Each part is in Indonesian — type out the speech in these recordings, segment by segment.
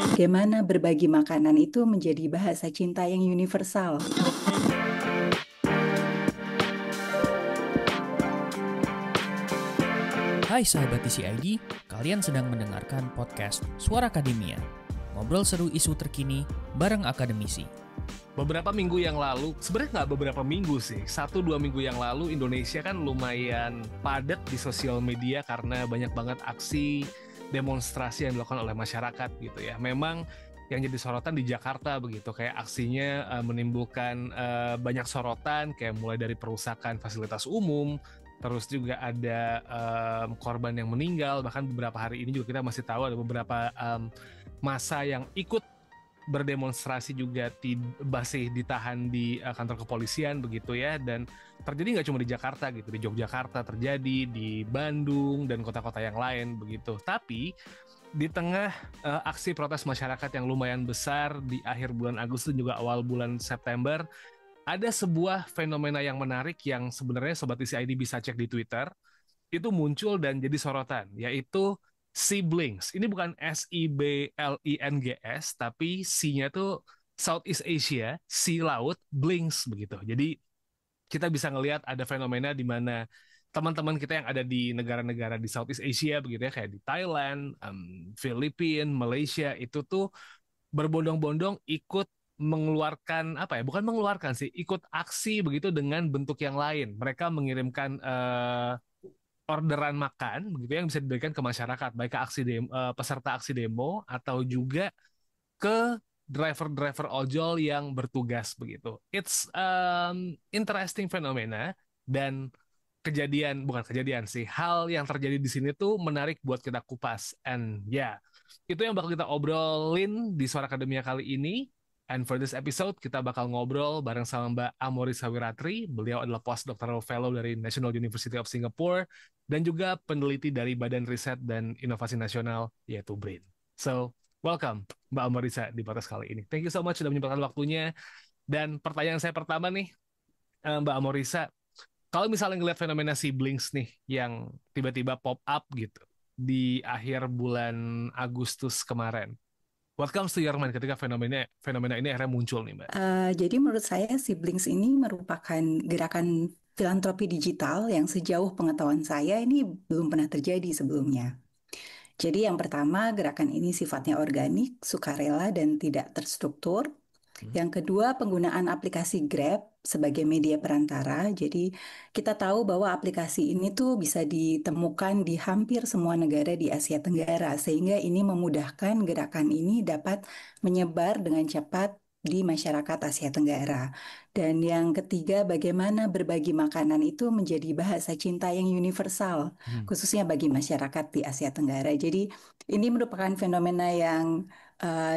Bagaimana berbagi makanan itu menjadi bahasa cinta yang universal. Hai sahabat TCID, kalian sedang mendengarkan podcast Suara Akademia. Ngobrol seru isu terkini bareng akademisi. Beberapa minggu yang lalu, sebenarnya nggak beberapa minggu sih, 1-2 minggu yang lalu Indonesia kan lumayan padat di sosial media karena banyak banget aksi demonstrasi yang dilakukan oleh masyarakat gitu ya. Memang yang jadi sorotan di Jakarta begitu, kayak aksinya menimbulkan banyak sorotan, kayak mulai dari perusakan fasilitas umum, terus juga ada korban yang meninggal, bahkan beberapa hari ini juga kita masih tahu ada beberapa massa yang ikut berdemonstrasi juga masih ditahan di kantor kepolisian begitu ya, dan terjadi nggak cuma di Jakarta gitu, di Yogyakarta terjadi, di Bandung dan kota-kota yang lain begitu. Tapi di tengah aksi protes masyarakat yang lumayan besar di akhir bulan Agustus dan juga awal bulan September, ada sebuah fenomena yang menarik yang sebenarnya Sobat TCID bisa cek di Twitter, itu muncul dan jadi sorotan, yaitu Siblings. Ini bukan Siblings, tapi C-nya tuh Southeast Asia, Sea Laut, Blinks begitu. Jadi kita bisa ngelihat ada fenomena di mana teman-teman kita yang ada di negara-negara di Southeast Asia begitu ya, kayak di Thailand, Filipina, Malaysia, itu tuh berbondong-bondong ikut mengeluarkan apa ya, bukan mengeluarkan sih, ikut aksi begitu dengan bentuk yang lain. Mereka mengirimkan orderan makan begitu yang bisa diberikan ke masyarakat, baik ke peserta aksi demo atau juga ke driver-driver ojol yang bertugas begitu. It's interesting fenomena, dan bukan kejadian sih, hal yang terjadi di sini tuh menarik buat kita kupas. And itu yang bakal kita obrolin di Suara Akademia kali ini. And for this episode, kita bakal ngobrol bareng sama Mbak Amorissa Wiratri. Beliau adalah postdoctoral fellow dari National University of Singapore dan juga peneliti dari Badan Riset dan Inovasi Nasional, yaitu BRIN. So, welcome Mbak Amorissa di podcast kali ini. Thank you so much sudah menyempatkan waktunya. Dan pertanyaan saya pertama nih, Mbak Amorissa, kalau misalnya ngelihat fenomena siblings nih yang tiba-tiba pop up gitu di akhir bulan Agustus kemarin, what comes to your mind ketika fenomena ini akhirnya muncul nih, Mbak? Jadi menurut saya Siblings ini merupakan gerakan filantropi digital yang sejauh pengetahuan saya ini belum pernah terjadi sebelumnya. Jadi yang pertama, gerakan ini sifatnya organik, sukarela, dan tidak terstruktur. Yang kedua, penggunaan aplikasi Grab sebagai media perantara. Jadi kita tahu bahwa aplikasi ini tuh bisa ditemukan di hampir semua negara di Asia Tenggara, sehingga ini memudahkan gerakan ini dapat menyebar dengan cepat di masyarakat Asia Tenggara. Dan yang ketiga, bagaimana berbagi makanan itu menjadi bahasa cinta yang universal, khususnya bagi masyarakat di Asia Tenggara. Jadi ini merupakan fenomena yang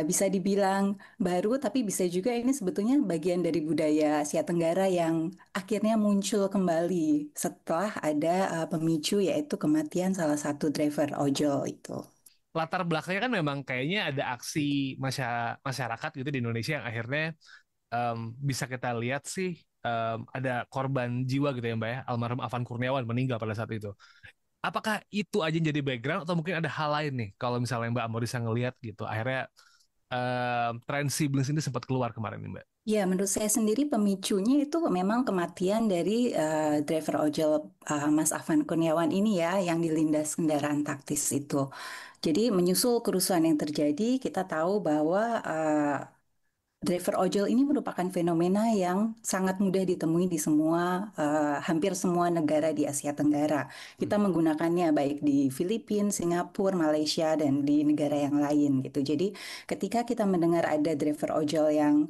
bisa dibilang baru, tapi bisa juga ini sebetulnya bagian dari budaya Asia Tenggara yang akhirnya muncul kembali setelah ada pemicu, yaitu kematian salah satu driver ojol itu. Latar belakangnya kan memang kayaknya ada aksi masyarakat gitu di Indonesia yang akhirnya bisa kita lihat sih, ada korban jiwa gitu ya Mbak ya, almarhum Afan Kurniawan meninggal pada saat itu. Apakah itu aja yang jadi background atau mungkin ada hal lain nih kalau misalnya Mbak Amorissa ngelihat gitu akhirnya tren siblings ini sempat keluar kemarin nih Mbak? Ya, menurut saya sendiri pemicunya itu memang kematian dari driver ojol Mas Afan Kurniawan ini ya, yang dilindas kendaraan taktis itu. Jadi menyusul kerusuhan yang terjadi, kita tahu bahwa driver ojol ini merupakan fenomena yang sangat mudah ditemui di hampir semua negara di Asia Tenggara. Kita menggunakannya baik di Filipina, Singapura, Malaysia, dan di negara yang lain gitu. Jadi ketika kita mendengar ada driver ojol yang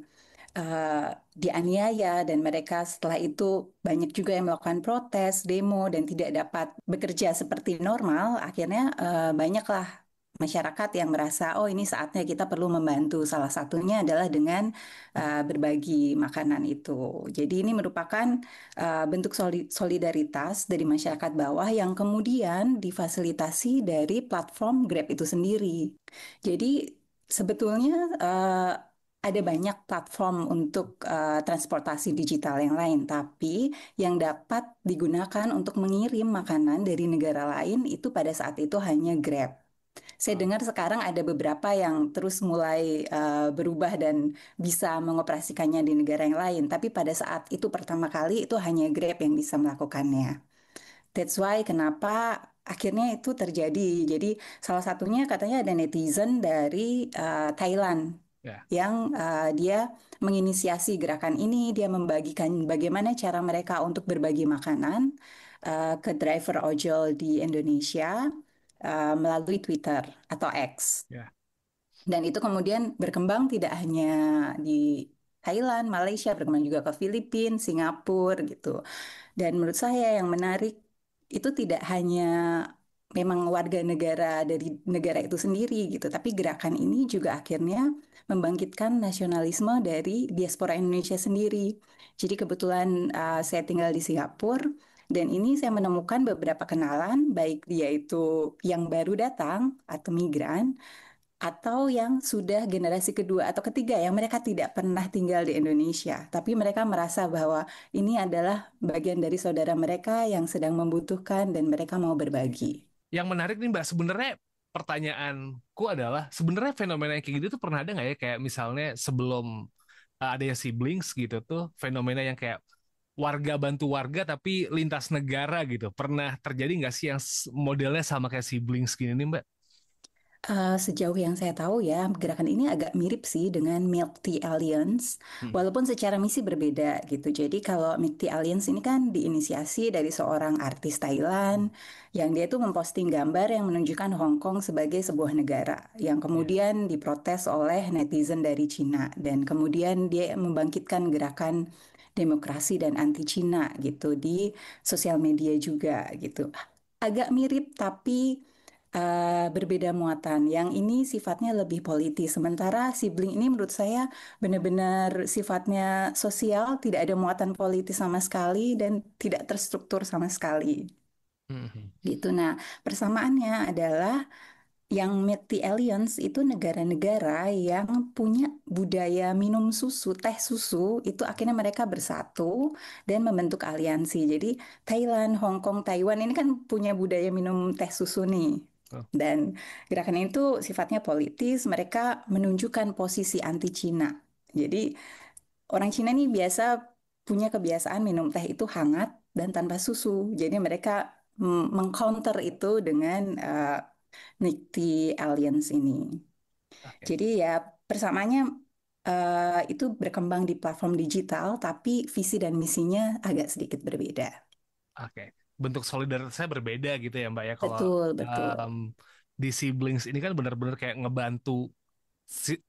dianiaya dan mereka setelah itu banyak juga yang melakukan protes, demo, dan tidak dapat bekerja seperti normal, akhirnya banyaklah masyarakat yang merasa, oh ini saatnya kita perlu membantu. Salah satunya adalah dengan berbagi makanan itu. Jadi ini merupakan bentuk solidaritas dari masyarakat bawah yang kemudian difasilitasi dari platform Grab itu sendiri. Jadi sebetulnya ada banyak platform untuk transportasi digital yang lain, tapi yang dapat digunakan untuk mengirim makanan dari negara lain itu pada saat itu hanya Grab. Saya dengar sekarang ada beberapa yang terus mulai berubah dan bisa mengoperasikannya di negara yang lain. Tapi pada saat itu pertama kali itu hanya Grab yang bisa melakukannya. That's why kenapa akhirnya itu terjadi. Jadi salah satunya katanya ada netizen dari Thailand Ya, yang dia menginisiasi gerakan ini. Dia membagikan bagaimana cara mereka untuk berbagi makanan ke driver ojol di Indonesia melalui Twitter atau X. ya. Dan itu kemudian berkembang tidak hanya di Thailand, Malaysia, berkembang juga ke Filipina, Singapura gitu. Dan menurut saya yang menarik itu tidak hanya memang warga negara dari negara itu sendiri gitu, tapi gerakan ini juga akhirnya membangkitkan nasionalisme dari diaspora Indonesia sendiri. Jadi kebetulan saya tinggal di Singapura dan ini saya menemukan beberapa kenalan, baik dia itu yang baru datang atau migran atau yang sudah generasi kedua atau ketiga yang mereka tidak pernah tinggal di Indonesia, tapi mereka merasa bahwa ini adalah bagian dari saudara mereka yang sedang membutuhkan dan mereka mau berbagi. Yang menarik nih Mbak, sebenarnya pertanyaanku adalah sebenarnya fenomena yang kayak gitu tuh pernah ada nggak ya, kayak misalnya sebelum adanya siblings gitu tuh, fenomena yang kayak warga bantu warga tapi lintas negara gitu. Pernah terjadi nggak sih yang modelnya sama kayak siblings gini nih Mbak? Sejauh yang saya tahu ya, gerakan ini agak mirip sih dengan Milk Tea Alliance, Hmm. walaupun secara misi berbeda gitu. Jadi kalau Milk Tea Alliance ini kan diinisiasi dari seorang artis Thailand, yang dia tuh memposting gambar yang menunjukkan Hong Kong sebagai sebuah negara, yang Ya. kemudian diprotes oleh netizen dari Cina, dan kemudian dia membangkitkan gerakan demokrasi dan anti Cina gitu di sosial media juga gitu. Agak mirip tapi berbeda muatan. Yang ini sifatnya lebih politis. Sementara sibling ini menurut saya benar-benar sifatnya sosial, tidak ada muatan politis sama sekali dan tidak terstruktur sama sekali. Hmm. Gitu. Nah, persamaannya adalah yang Multi Alliance itu negara-negara yang punya budaya minum susu, teh susu, itu akhirnya mereka bersatu dan membentuk aliansi. Jadi Thailand, Hong Kong, Taiwan ini kan punya budaya minum teh susu nih. Oh, Dan gerakan itu sifatnya politis, mereka menunjukkan posisi anti Cina. Jadi orang Cina nih biasa punya kebiasaan minum teh itu hangat dan tanpa susu. Jadi mereka mengcounter itu dengan Nikti Alliance ini. oke. Jadi ya persamaannya itu berkembang di platform digital, tapi visi dan misinya agak sedikit berbeda. Oke. Bentuk solidaritasnya berbeda gitu ya Mbak ya. Kalau Betul, betul. em, di siblings ini kan benar-benar kayak ngebantu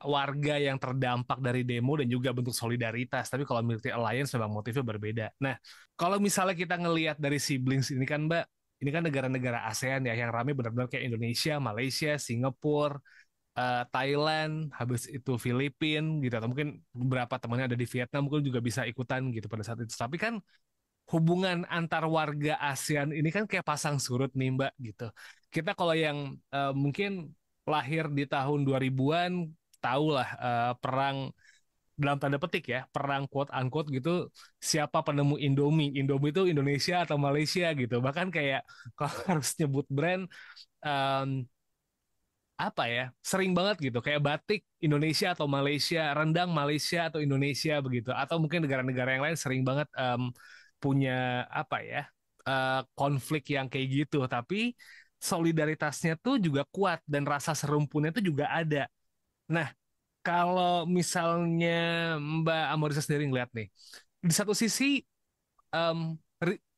warga yang terdampak dari demo dan juga bentuk solidaritas. Tapi kalau Military Alliance memang motifnya berbeda. Nah, kalau misalnya kita ngelihat dari siblings ini kan Mbak, ini kan negara-negara ASEAN ya yang rame benar-benar kayak Indonesia, Malaysia, Singapura, Thailand, habis itu Filipina gitu. Atau mungkin beberapa temannya ada di Vietnam mungkin juga bisa ikutan gitu pada saat itu. Tapi kan hubungan antar warga ASEAN ini kan kayak pasang surut nih Mbak gitu. Kita kalau yang mungkin lahir di tahun 2000-an tahulah perang dalam tanda petik ya, perang quote unquote gitu, siapa penemu Indomie? Indomie itu Indonesia atau Malaysia gitu. Bahkan kayak kalau harus nyebut brand em, apa ya, sering banget gitu kayak batik Indonesia atau Malaysia, rendang Malaysia atau Indonesia begitu, atau mungkin negara-negara yang lain sering banget punya apa ya, konflik yang kayak gitu, tapi solidaritasnya tuh juga kuat dan rasa serumpunnya tuh juga ada. Nah, kalau misalnya Mbak Amorisa sendiri ngeliat nih, di satu sisi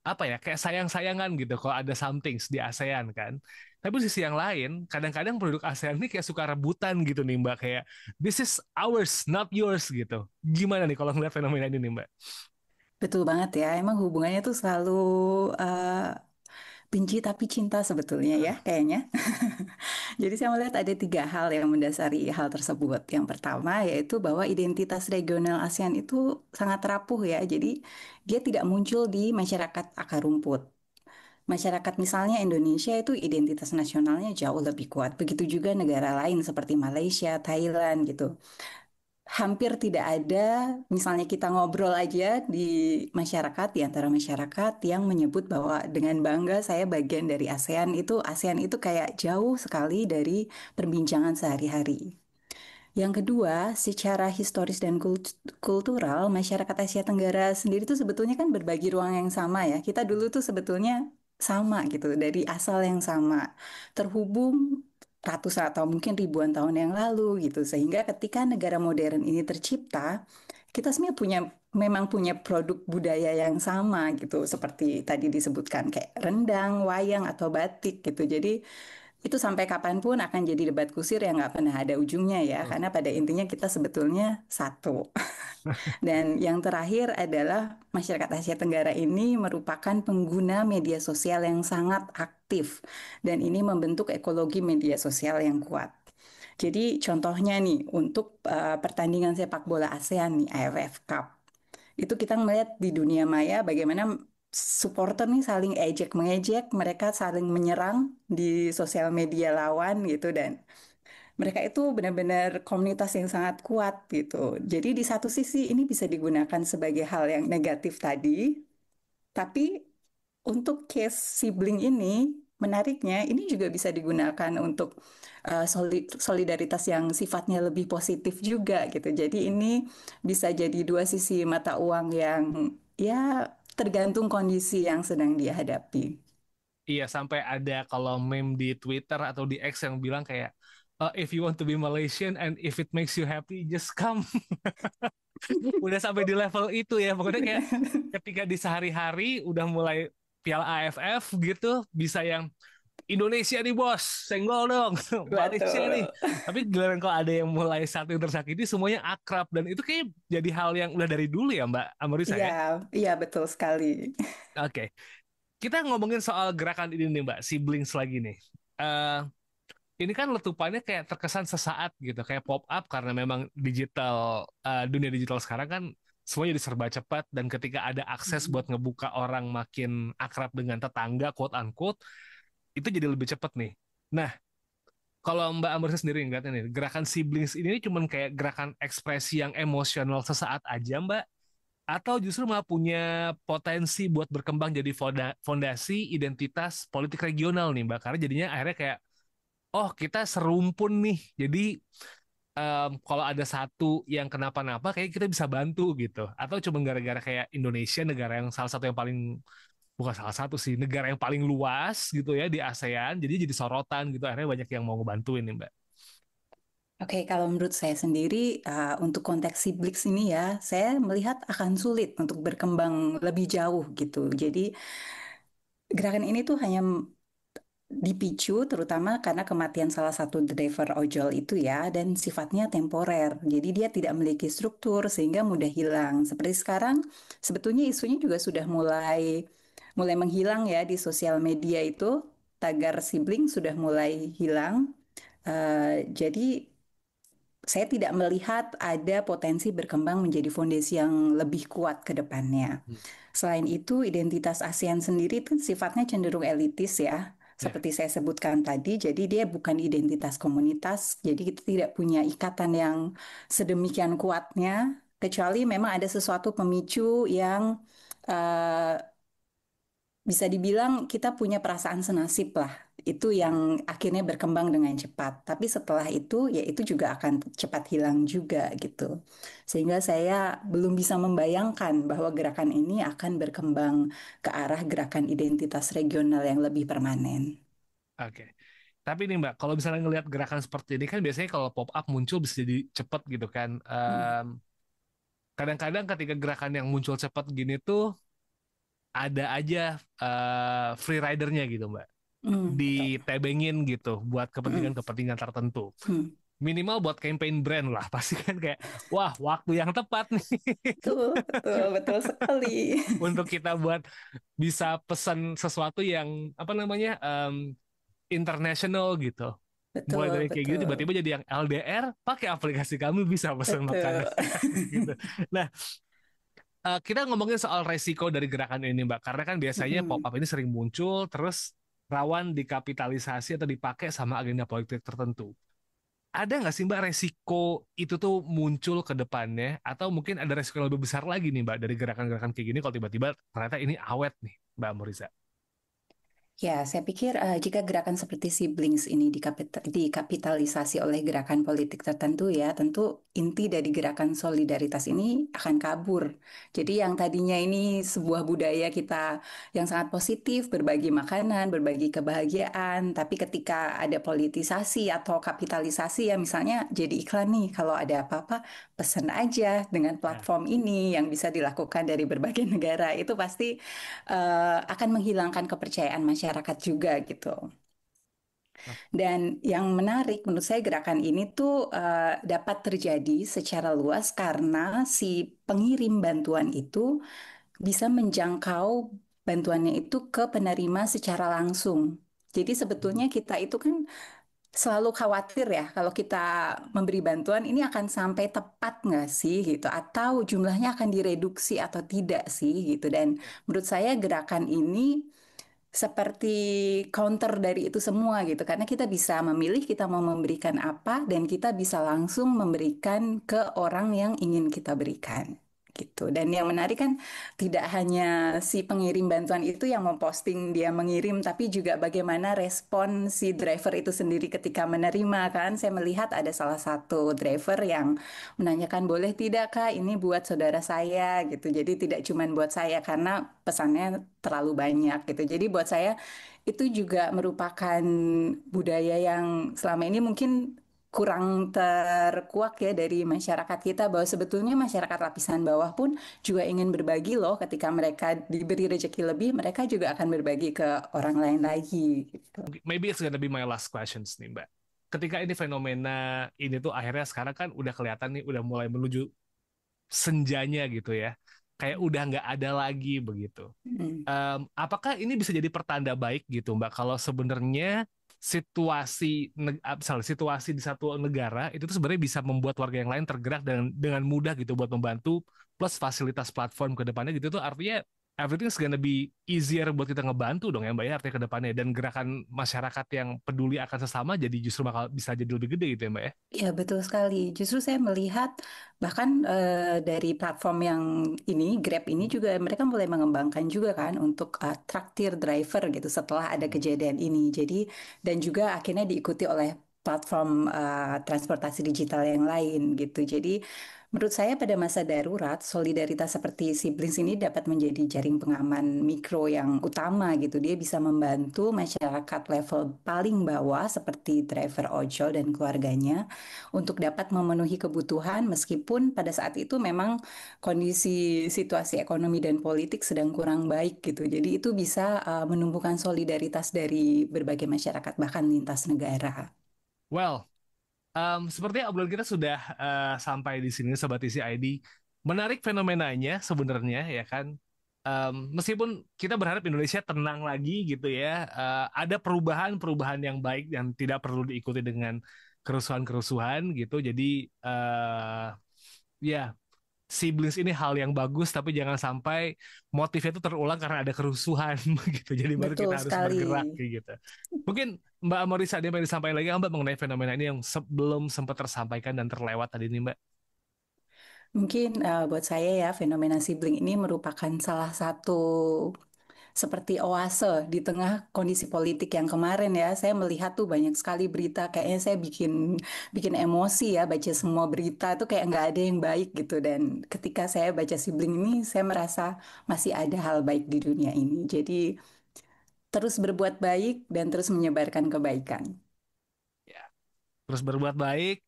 apa ya, kayak sayang-sayangan gitu kalau ada somethings di ASEAN kan. Tapi di sisi yang lain, kadang-kadang penduduk ASEAN ini kayak suka rebutan gitu nih Mbak, kayak this is ours, not yours gitu. Gimana nih kalau ngeliat fenomena ini nih Mbak? Betul banget ya. Emang hubungannya tuh selalu eh, benci tapi cinta sebetulnya ya, kayaknya. Jadi saya melihat ada tiga hal yang mendasari hal tersebut. Yang pertama yaitu bahwa identitas regional ASEAN itu sangat rapuh ya. Jadi dia tidak muncul di masyarakat akar rumput. Masyarakat misalnya Indonesia itu identitas nasionalnya jauh lebih kuat. Begitu juga negara lain seperti Malaysia, Thailand gitu. hampir tidak ada, misalnya kita ngobrol aja di masyarakat, di antara masyarakat yang menyebut bahwa dengan bangga saya bagian dari ASEAN itu kayak jauh sekali dari perbincangan sehari-hari. Yang kedua, secara historis dan kultural, masyarakat Asia Tenggara sendiri tuh sebetulnya kan berbagi ruang yang sama ya. Kita dulu tuh sebetulnya sama gitu, dari asal yang sama, terhubung ratusan atau mungkin ribuan tahun yang lalu gitu. Sehingga ketika negara modern ini tercipta, kita sebenarnya memang punya produk budaya yang sama gitu, seperti tadi disebutkan kayak rendang, wayang, atau batik gitu. Jadi itu sampai kapanpun akan jadi debat kusir yang nggak pernah ada ujungnya ya, Hmm. karena pada intinya kita sebetulnya satu. Dan yang terakhir adalah masyarakat Asia Tenggara ini merupakan pengguna media sosial yang sangat aktif, dan ini membentuk ekologi media sosial yang kuat. Jadi contohnya nih, untuk pertandingan sepak bola ASEAN nih, AFF Cup, itu kita melihat di dunia maya bagaimana supporter nih saling ejek mengejek, mereka saling menyerang di sosial media lawan gitu, dan mereka itu benar-benar komunitas yang sangat kuat gitu. Jadi di satu sisi ini bisa digunakan sebagai hal yang negatif tadi, tapi untuk case sibling ini, menariknya ini juga bisa digunakan untuk solidaritas yang sifatnya lebih positif juga gitu. Jadi ini bisa jadi dua sisi mata uang yang ya tergantung kondisi yang sedang dia hadapi. Iya, sampai ada kalau meme di Twitter atau di X yang bilang kayak if you want to be Malaysian and if it makes you happy just come. Udah sampai di level itu ya, pokoknya kayak ketika di sehari-hari udah mulai Piala AFF gitu bisa yang Indonesia nih bos, senggol dong. Malaysia nih. Betul. Tapi giliran kalau ada yang mulai satu yang tersakiti, semuanya akrab. Dan itu kayak jadi hal yang udah dari dulu ya Mbak Amorisa Iya, ya. iya betul sekali. Oke, kita ngomongin soal gerakan ini nih Mbak, siblings lagi nih. Eh ini kan letupannya kayak terkesan sesaat gitu, kayak pop up karena memang dunia digital sekarang kan semuanya jadi serba cepat dan ketika ada akses buat ngebuka orang makin akrab dengan tetangga, quote unquote, itu jadi lebih cepat nih. Nah, kalau Mbak Ambersa sendiri ngeliatnya nih, gerakan siblings ini cuman kayak gerakan ekspresi yang emosional sesaat aja Mbak, atau justru malah punya potensi buat berkembang jadi fondasi identitas politik regional nih Mbak, karena jadinya akhirnya kayak oh kita serumpun nih. Jadi kalau ada satu yang kenapa-napa kayak kita bisa bantu gitu. Atau cuma gara-gara kayak Indonesia negara yang salah satu yang paling bukan salah satu sih, negara yang paling luas gitu ya di ASEAN. Jadi sorotan gitu. Akhirnya banyak yang mau ngebantuin nih Mbak. Oke, kalau menurut saya sendiri, untuk konteks Siblix ini ya, saya melihat akan sulit untuk berkembang lebih jauh gitu. Jadi gerakan ini tuh hanya dipicu terutama karena kematian salah satu driver ojol itu ya, dan sifatnya temporer. Jadi dia tidak memiliki struktur sehingga mudah hilang. Seperti sekarang sebetulnya isunya juga sudah mulai mulai menghilang ya di sosial media itu, tagar sibling sudah mulai hilang. Jadi saya tidak melihat ada potensi berkembang menjadi fondasi yang lebih kuat ke depannya. Hmm. Selain itu, identitas ASEAN sendiri itu sifatnya cenderung elitis ya. Ya. Seperti saya sebutkan tadi, jadi dia bukan identitas komunitas, jadi kita tidak punya ikatan yang sedemikian kuatnya, kecuali memang ada sesuatu pemicu yang eh, bisa dibilang kita punya perasaan senasib lah. Itu yang akhirnya berkembang dengan cepat. Tapi setelah itu, ya itu juga akan cepat hilang juga gitu. Sehingga saya belum bisa membayangkan bahwa gerakan ini akan berkembang ke arah gerakan identitas regional yang lebih permanen. Oke. Tapi nih Mbak, kalau misalnya ngelihat gerakan seperti ini kan biasanya kalau pop up muncul bisa jadi cepet gitu kan. Hmm. Kadang-kadang ketika gerakan yang muncul cepet gini tuh ada aja free ridernya gitu Mbak. Betul. Ditebengin gitu buat Hmm. kepentingan-kepentingan tertentu. Hmm. Minimal buat campaign brand lah. Pasti kan kayak, wah waktu yang tepat nih Betul, betul, betul sekali. untuk kita buat bisa pesan sesuatu yang apa namanya international gitu. Mulai Betul, dari kayak gitu betul, tiba-tiba jadi yang LDR, pakai aplikasi kami bisa pesan makanan betul. gitu. Nah, kita ngomongin soal resiko dari gerakan ini, Mbak. Karena kan biasanya pop Hmm. up ini sering muncul, terus rawan dikapitalisasi atau dipakai sama agenda politik tertentu. ada nggak sih Mbak resiko itu tuh muncul ke depannya, atau mungkin ada resiko yang lebih besar lagi nih Mbak dari gerakan-gerakan kayak gini kalau tiba-tiba ternyata ini awet nih Mbak Moriza? Ya, saya pikir jika gerakan seperti siblings ini dikapitalisasi oleh gerakan politik tertentu ya, tentu inti dari gerakan solidaritas ini akan kabur. Jadi yang tadinya ini sebuah budaya kita yang sangat positif, berbagi makanan, berbagi kebahagiaan, tapi ketika ada politisasi atau kapitalisasi ya misalnya jadi iklan nih, kalau ada apa-apa pesan aja dengan Ya. platform ini yang bisa dilakukan dari berbagai negara, itu pasti akan menghilangkan kepercayaan masyarakat juga gitu. Dan yang menarik menurut saya gerakan ini tuh dapat terjadi secara luas karena si pengirim bantuan itu bisa menjangkau bantuannya itu ke penerima secara langsung. Jadi sebetulnya kita itu kan selalu khawatir ya kalau kita memberi bantuan ini akan sampai tepat nggak sih gitu atau jumlahnya akan direduksi atau tidak sih gitu. Dan menurut saya gerakan ini seperti counter dari itu semua gitu karena kita bisa memilih kita mau memberikan apa dan kita bisa langsung memberikan ke orang yang ingin kita berikan gitu. Dan yang menarik kan tidak hanya si pengirim bantuan itu yang memposting dia mengirim tapi juga bagaimana respon si driver itu sendiri ketika menerima kan. Saya melihat ada salah satu driver yang menanyakan boleh tidak Kak ini buat saudara saya gitu. Jadi tidak cuma buat saya karena pesannya terlalu banyak gitu. Jadi buat saya itu juga merupakan budaya yang selama ini mungkin kurang terkuak ya dari masyarakat kita bahwa sebetulnya masyarakat lapisan bawah pun juga ingin berbagi loh ketika mereka diberi rezeki lebih mereka juga akan berbagi ke orang lain lagi gitu. Maybe it's gonna be my last questions nih Mbak. Ketika ini fenomena ini tuh akhirnya sekarang kan udah kelihatan nih udah mulai menuju senjanya gitu ya. Kayak udah nggak ada lagi begitu. Hmm. Apakah ini bisa jadi pertanda baik gitu Mbak kalau sebenarnya situasi di satu negara itu tuh sebenarnya bisa membuat warga yang lain tergerak dengan mudah gitu buat membantu, plus fasilitas platform ke depannya gitu tuh artinya everything's gonna be easier buat kita ngebantu dong ya Mbak ya artinya ke depannya, dan gerakan masyarakat yang peduli akan sesama jadi justru bakal bisa jadi lebih gede gitu ya Mbak ya. Ya, betul sekali. Justru saya melihat bahkan dari platform yang ini, Grab ini juga mereka mulai mengembangkan juga kan untuk traktir driver gitu setelah ada kejadian ini. Jadi dan juga akhirnya diikuti oleh platform transportasi digital yang lain gitu. Jadi menurut saya pada masa darurat, solidaritas seperti Siblings ini dapat menjadi jaring pengaman mikro yang utama gitu. Dia bisa membantu masyarakat level paling bawah seperti driver ojol dan keluarganya untuk dapat memenuhi kebutuhan meskipun pada saat itu memang kondisi situasi ekonomi dan politik sedang kurang baik gitu. Jadi itu bisa menumbuhkan solidaritas dari berbagai masyarakat bahkan lintas negara. Well, sepertinya obrolan kita sudah sampai di sini Sobat Isi ID. Menarik fenomenanya sebenarnya ya kan. Meskipun kita berharap Indonesia tenang lagi gitu ya, ada perubahan-perubahan yang baik yang tidak perlu diikuti dengan kerusuhan-kerusuhan gitu. Jadi ya siblings ini hal yang bagus, tapi jangan sampai motifnya itu terulang karena ada kerusuhan gitu. Jadi baru Betul kita harus sekali. bergerak kayak gitu. Mungkin Mbak Morisa ada yang mau disampaikan lagi nggak, Mbak, mengenai fenomena ini yang belum sempat tersampaikan dan terlewat tadi nih Mbak. Mungkin buat saya ya fenomena sibling ini merupakan salah satu seperti oase di tengah kondisi politik yang kemarin ya. Saya melihat tuh banyak sekali berita kayaknya saya bikin bikin emosi ya baca semua berita tuh kayak nggak ada yang baik gitu dan ketika saya baca sibling ini saya merasa masih ada hal baik di dunia ini. Jadi terus berbuat baik dan terus menyebarkan kebaikan. Ya, terus berbuat baik,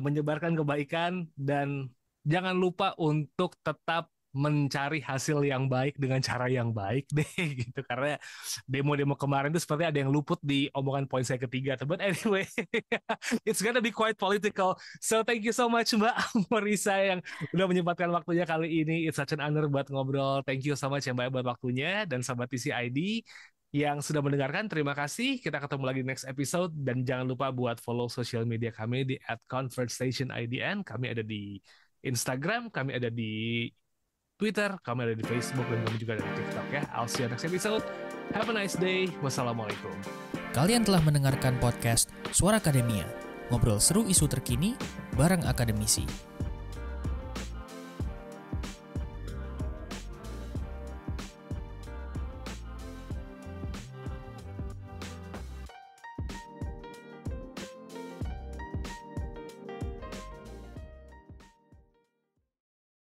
menyebarkan kebaikan, dan jangan lupa untuk tetap mencari hasil yang baik dengan cara yang baik deh gitu, karena demo-demo kemarin itu seperti ada yang luput di omongan poin saya ketiga. But anyway, it's gonna be quite political. So thank you so much Mbak Marisa yang udah menyempatkan waktunya kali ini. It's such an honor buat ngobrol. Thank you so much ya Mbak buat waktunya, dan Sobat TCID yang sudah mendengarkan, terima kasih. Kita ketemu lagi next episode, dan jangan lupa buat follow sosial media kami di @conversationidn. Kami ada di Instagram, kami ada di Twitter, kami ada di Facebook, dan kami juga ada di TikTok ya. I'll see you next episode. Have a nice day. Wassalamualaikum. Kalian telah mendengarkan podcast Suara Akademia, Ngobrol seru isu terkini bareng akademisi.